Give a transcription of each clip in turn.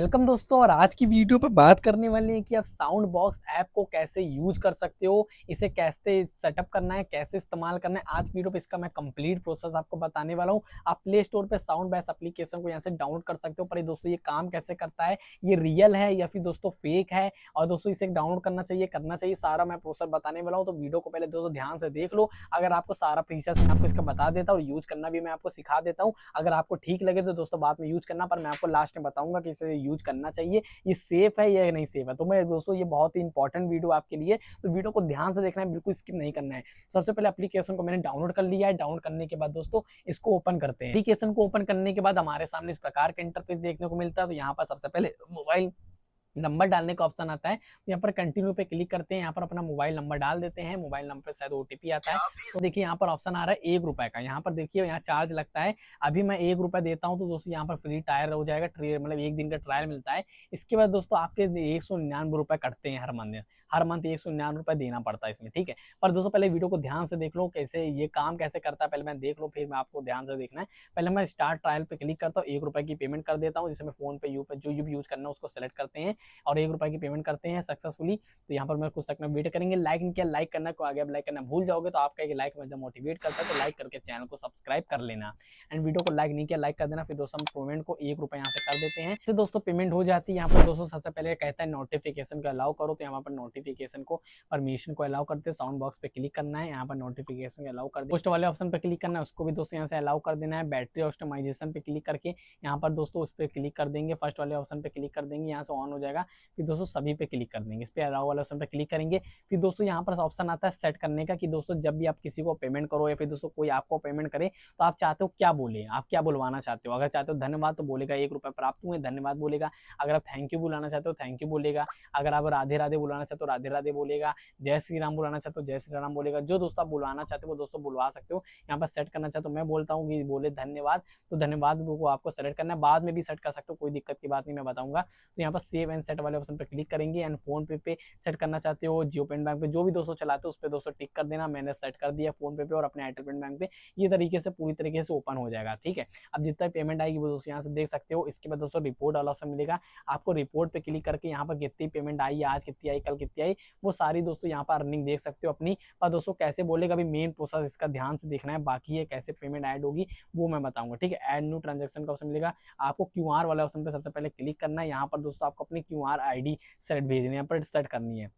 Welcome दोस्तों। और आज की वीडियो पे बात करने वाले हैं कि आप साउंड बॉक्स ऐप को कैसे यूज कर सकते हो, इसे कैसे सेटअप करना है, कैसे इस्तेमाल करना है। आज वीडियो पे इसका मैं कंप्लीट प्रोसेस आपको बताने वाला हूँ। आप प्ले स्टोर पे साउंड बॉक्स एप्लीकेशन को यहाँ से डाउनलोड कर सकते हो। पर ये दोस्तों ये काम कैसे करता है, ये रियल है या फिर दोस्तों फेक है, और दोस्तों इसे डाउनलोड करना चाहिए, सारा मैं प्रोसेस बताने वाला हूँ। तो वीडियो को पहले दोस्तों ध्यान से देख लो। अगर आपको सारा फीचर्स मैं आपको इसका बता देता हूँ और यूज करना भी मैं आपको सिखा देता हूँ। अगर आपको ठीक लगे तो दोस्तों बाद में यूज करना, पर मैं आपको लास्ट में बताऊंगा कि इसे यूज करना चाहिए, ये सेफ है या नहीं सेफ है। तो मैं दोस्तों ये बहुत ही इंपॉर्टेंट वीडियो आपके लिए, तो वीडियो को ध्यान से देखना है, बिल्कुल स्किप नहीं करना है। सबसे पहले एप्लीकेशन को मैंने डाउनलोड कर लिया है। डाउनलोड करने के बाद दोस्तों इसको ओपन करते हैं। एप्लीकेशन को ओपन करने के बाद हमारे सामने इस प्रकार का इंटरफेस देखने को मिलता है। तो यहाँ पर सबसे पहले मोबाइल नंबर डालने का ऑप्शन आता है। तो यहाँ पर कंटिन्यू पे क्लिक करते हैं, यहाँ पर अपना मोबाइल नंबर डाल देते हैं। मोबाइल नंबर पे शायद ओटीपी आता है। तो देखिए यहाँ पर ऑप्शन आ रहा है 1 रुपए का। यहाँ पर देखिए यहाँ चार्ज लगता है। अभी मैं 1 रुपए देता हूँ तो दोस्तों यहाँ पर फ्री टायर हो जाएगा, मतलब 1 दिन का ट्रायल मिलता है। इसके बाद दोस्तों आपके 199 रुपए कटते हैं हर मंथ 199 रुपए देना पड़ता है इसमें, ठीक है। पर दोस्तों पहले वीडियो को ध्यान से देख लो, कैसे ये काम कैसे करता है पहले मैं देख लो, फिर मैं आपको ध्यान से देखना है। पहले मैं स्टार्ट ट्रायल पे क्लिक करता हूँ, 1 रुपए की पेमेंट कर देता हूँ। जिसमें मैं फोन पे जो यूज करना है उसको सेलेक्ट करते हैं और 1 रुपए की पेमेंट करते हैं सक्सेसफुली। तो यहाँ पर मैं कुछ सेकंड वेट करेंगे। लाइक नहीं किया, लाइक करना को आगे, अब लाइक करना भूल जाओगे तो आपका एक लाइक मुझे मोटिवेट करता है। तो लाइक करके चैनल को सब्सक्राइब कर लेना एंड वीडियो को लाइक नहीं किया लाइक कर देना। फिर दोस्तों हम पेमेंट को 1 रुपए यहाँ से कर देते हैं। तो दोस्तों पेमेंट हो जाती है। यहाँ पर दोस्तों सबसे पहले कहता है नोटिफिकेशन को अलाउ करो। तो यहाँ पर नोटिफिकेशन को परमिशन को अलाउ करते हैं। साउंड बॉक्स पे क्लिक करना है, यहाँ पर नोटिफिकेशन अलाउ कर दे। पोस्ट वाले ऑप्शन पे क्लिक करना है, उसको भी दोस्तों यहाँ से अलाउ कर देना है। बैटरी ऑप्टिमाइजेशन पे क्लिक करके यहाँ पर दोस्तों उस पर क्लिक कर देंगे। फर्स्ट वाले ऑप्शन पे क्लिक कर देंगे, यहाँ से ऑन हो जाएगा। फिर दोस्तों सभी पे क्लिक कर देंगे, इस पे अलाउ वाले ऑप्शन पे क्लिक करेंगे। फिर दोस्तों यहाँ पर ऑप्शन आता है सेट करने का, कि दोस्तों जब भी आप किसी को पेमेंट करो या फिर दोस्तों कोई आपको पेमेंट करे तो आप चाहते हो क्या बोले, आप क्या बुलवाना चाहते हो। अगर चाहते हो धन्यवाद तो बोलेगा 1 रुपए प्राप्त हुए, धन्यवाद बोलेगा। अगर आप थैंक यू बुलाना चाहते हो थैंक यू बोलेगा। अगर आप राधे राधे बुलाना चाहते हो राधे राधे बोलेगा। जय श्री राम बुलाना चाहते हो जय श्री राम बोलेगा। जो दोस्तों आप बुलाना चाहते हो वो दोस्तों बुलवा सकते हो। यहाँ पर सेट करना चाहते हो, मैं बोलता हूँ कि बोले धन्यवाद, तो धन्यवाद को आपको सेलेक्ट करना है। बाद में भी सेट कर सकते हो, कोई दिक्कत की बात नहीं, मैं बताऊंगा। तो यहाँ पर सेव एंड सेट वाले ऑप्शन पर क्लिक करेंगे एंड फोन पे सेट करना चाहते हो, जियो पेमेंट बैंक पे जो भी दोस्तों चलाते हो उस पर दोस्तों टिक कर देना। मैंने सेट कर दिया फोन पे और अपने एयरटेल पेमेंट बैंक पे। ये तरीके से पूरी तरीके से ओपन हो जाएगा, ठीक है। अब जितना पेमेंट आएगी वो दोस्तों यहाँ से देख सकते हो। इसके बाद दोस्तों रिपोर्ट वाला ऑप्शन मिलेगा, आपको रिपोर्ट पे क्लिक करके यहाँ पर कितनी पेमेंट आई, आज कितनी आई, कल कितनी आई, वो सारी दोस्तों यहाँ पर अर्निंग देख सकते हो अपनी। पर दोस्तों कैसे बोलेगा, अभी मेन प्रोसेस इसका ध्यान से देखना है, बाकी है कैसे पेमेंट ऐड होगी वो मैं बताऊंगा, ठीक है। ऐड न्यू ट्रांजेक्शन का ऑप्शन मिलेगा, आपको क्यूआर वाले ऑप्शन पे सबसे पहले क्लिक करना है। यहाँ पर दोस्तों आपको अपनी क्यूआर आईडी सेट भेजनी है, यहाँ पर सेट करनी है।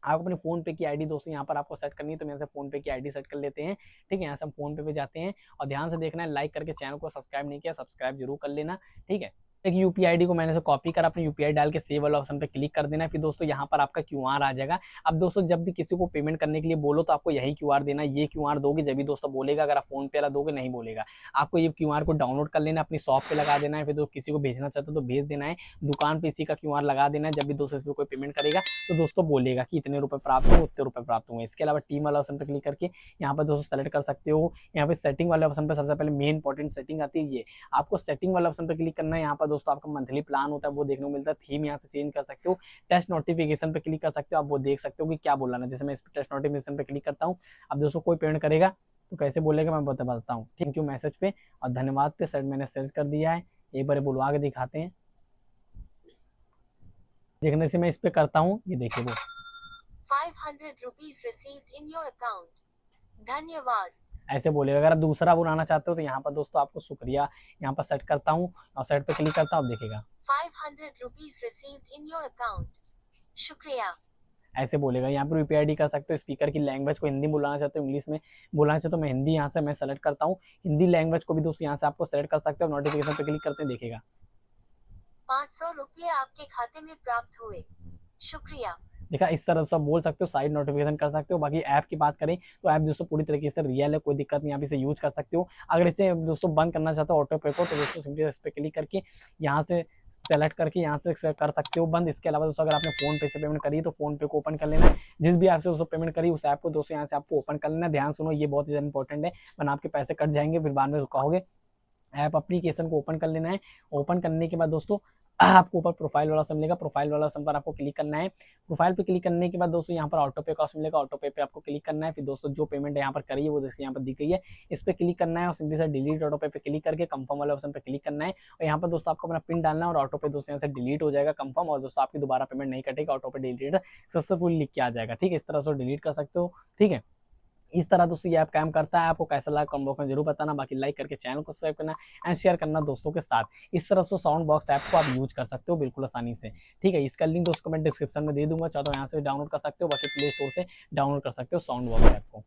आप अपने फोन पे की आईडी दोस्तों यहाँ पर आपको सेट करनी है। तो मैं से फोन पे की आईडी सेट कर लेते हैं, ठीक है। यहाँ से हम फोन पे जाते हैं और ध्यान से देखना है, लाइक करके चैनल को सब्सक्राइब नहीं किया सब्सक्राइब जरूर कर लेना, ठीक है। एक यूपीआई आईडी को मैंने से कॉपी करा, अपने यूपीआई डाल के सेव वाला ऑप्शन पे क्लिक कर देना है। फिर दोस्तों यहाँ पर आपका क्यूआर आ जाएगा। अब दोस्तों जब भी किसी को पेमेंट करने के लिए बोलो तो आपको यही क्यूआर देना है, ये क्यूआर दोगे जब भी दोस्तों बोलेगा। अगर आप फोन पे वाला दोगे नहीं बोलेगा। आपको ये क्यूआर को डाउनलोड कर लेना, अपनी शॉप पे लगा देना है। फिर किसी को भेजना चाहते हो तो भेज देना है, दुकान पे इसी का क्यूआर लगा देना है। जब भी दोस्तों इस पर कोई पेमेंट करेगा तो दोस्तों बोलेगा कि इतने रुपए प्राप्त हुए उतने रुपए प्राप्त हुए। इसके अलावा टीम वाला ऑप्शन पे क्लिक करके यहाँ पर दोस्तों सेलेक्ट कर सकते हो। यहाँ पे सेटिंग वाले ऑप्शन पे सबसे पहले मेन इंपॉर्टेंट सेटिंग आती है, ये आपको सेटिंग वाले ऑप्शन पे क्लिक करना है। यहाँ पर दोस्तों आपका मंथली प्लान होता है वो देखने को मिलता है। थीम यहाँ से चेंज कर सकते हो। टेस्ट नोटिफिकेशन पे क्लिक कर सकते हो, आप वो देख सकते हो कि क्या बोलना है। जैसे मैं इस टेस्ट नोटिफिकेशन पे क्लिक करता हूँ, अब दोस्तों कोई पेमेंट करेगा तो कैसे बोलेगा मैं बताता हूँ। थैंक यू मैसेज पे और धन्यवाद पे सर मैंने सर्च कर दिया है। एक बार बुलवा के दिखाते हैं, देखने से मैं इस पे करता हूँ, ये देखिए वो 500 rupees received in your account. धन्यवाद। ऐसे बोलेगा। अगर आप दूसरा बुलाना चाहते हो तो यहाँ पर दोस्तों आपको शुक्रिया यहाँ पर सेट करता हूँ और सेट पे क्लिक करता हूँ, देखेगा 500 rupees received in your account. शुक्रिया। ऐसे बोलेगा। यहाँ पर यूपीआई आईडी कर सकते हो। स्पीकर की लैंग्वेज को हिंदी बुलाना चाहते हो इंग्लिश में बुलाना चाहते हो, मैं हिंदी यहाँ से मैं सेलेक्ट करता हूँ। हिंदी लैंग्वेज को भी दोस्तों यहाँ से आपको सेलेक्ट कर सकते हो। नोटिफिकेशन पे क्लिक करते हैं, देखेगा 500 रुपये आपके खाते में प्राप्त हुए, शुक्रिया। देखा, इस तरह से बोल सकते हो, साइड नोटिफिकेशन कर सकते हो। बाकी ऐप की बात करें तो ऐप दोस्तों पूरी तरीके से रियल है, कोई दिक्कत नहीं, आप इसे यूज कर सकते हो। अगर इसे दोस्तों बंद करना चाहते हो ऑटो पे को तो दोस्तों सिंपली इस पे क्लिक करके यहाँ से सेलेक्ट करके यहाँ से कर सकते हो बंद। इसके अलावा दोस्तों अगर आपने फोन पे से पेमेंट करी तो फोन पे को ओपन कर लेना। जिस भी ऐप से दोस्तों पेमेंट करी उस ऐप को दोस्तों यहाँ से आपको ओपन कर लेना। ध्यान सुनो, ये बहुत ही इंपॉर्टेंट है, वरना आपके पैसे कट जाएंगे फिर बाद में कहोगे ऐप एप्लीकेशन को ओपन कर लेना है। ओपन करने के बाद दोस्तों आपको ऊपर प्रोफाइल वाला ऑप्शन मिलेगा, प्रोफाइल वाला ऑप्शन पर आपको क्लिक करना है। प्रोफाइल पे क्लिक करने के बाद दोस्तों यहाँ पर ऑटो पे का ऑप्शन मिलेगा, ऑटो पे आपको क्लिक करना है। फिर दोस्तों जो पेमेंट यहाँ पर करी है वो देखिए यहाँ पर दी गई है, इस पर क्लिक करना है और सिंपली से डिलीट ऑटो पे क्लिक करके कंफर्म वाले ऑप्शन पे क्लिक करना है। और यहाँ पर दोस्तों आपको अपना पिन डालना है और ऑटो पे दोस्तों यहाँ से डिलीट हो जाएगा कंफर्म, और दोस्तों आपकी दोबारा पेमेंट नहीं कटेगा, ऑटो पे डिलीट सक्सेसफुल लिख के आ जाएगा। ठीक है, इस तरह से डिलीट कर सकते हो। ठीक है, इस तरह दोस्तों ये ऐप काम करता है। आपको कैसा लगा कमेंट बॉक्स में जरूर बताना, बाकी लाइक करके चैनल को सब्सक्राइब करना एंड शेयर करना दोस्तों के साथ। इस तरह से साउंड बॉक्स ऐप को आप यूज कर सकते हो बिल्कुल आसानी से। ठीक है, इसका लिंक दोस्तों मैं डिस्क्रिप्शन में दे दूंगा, चाहो तो यहाँ से डाउनलोड कर सकते हो, बाकी प्ले स्टोर से डाउनलोड कर सकते हो साउंड बॉक्स ऐप को।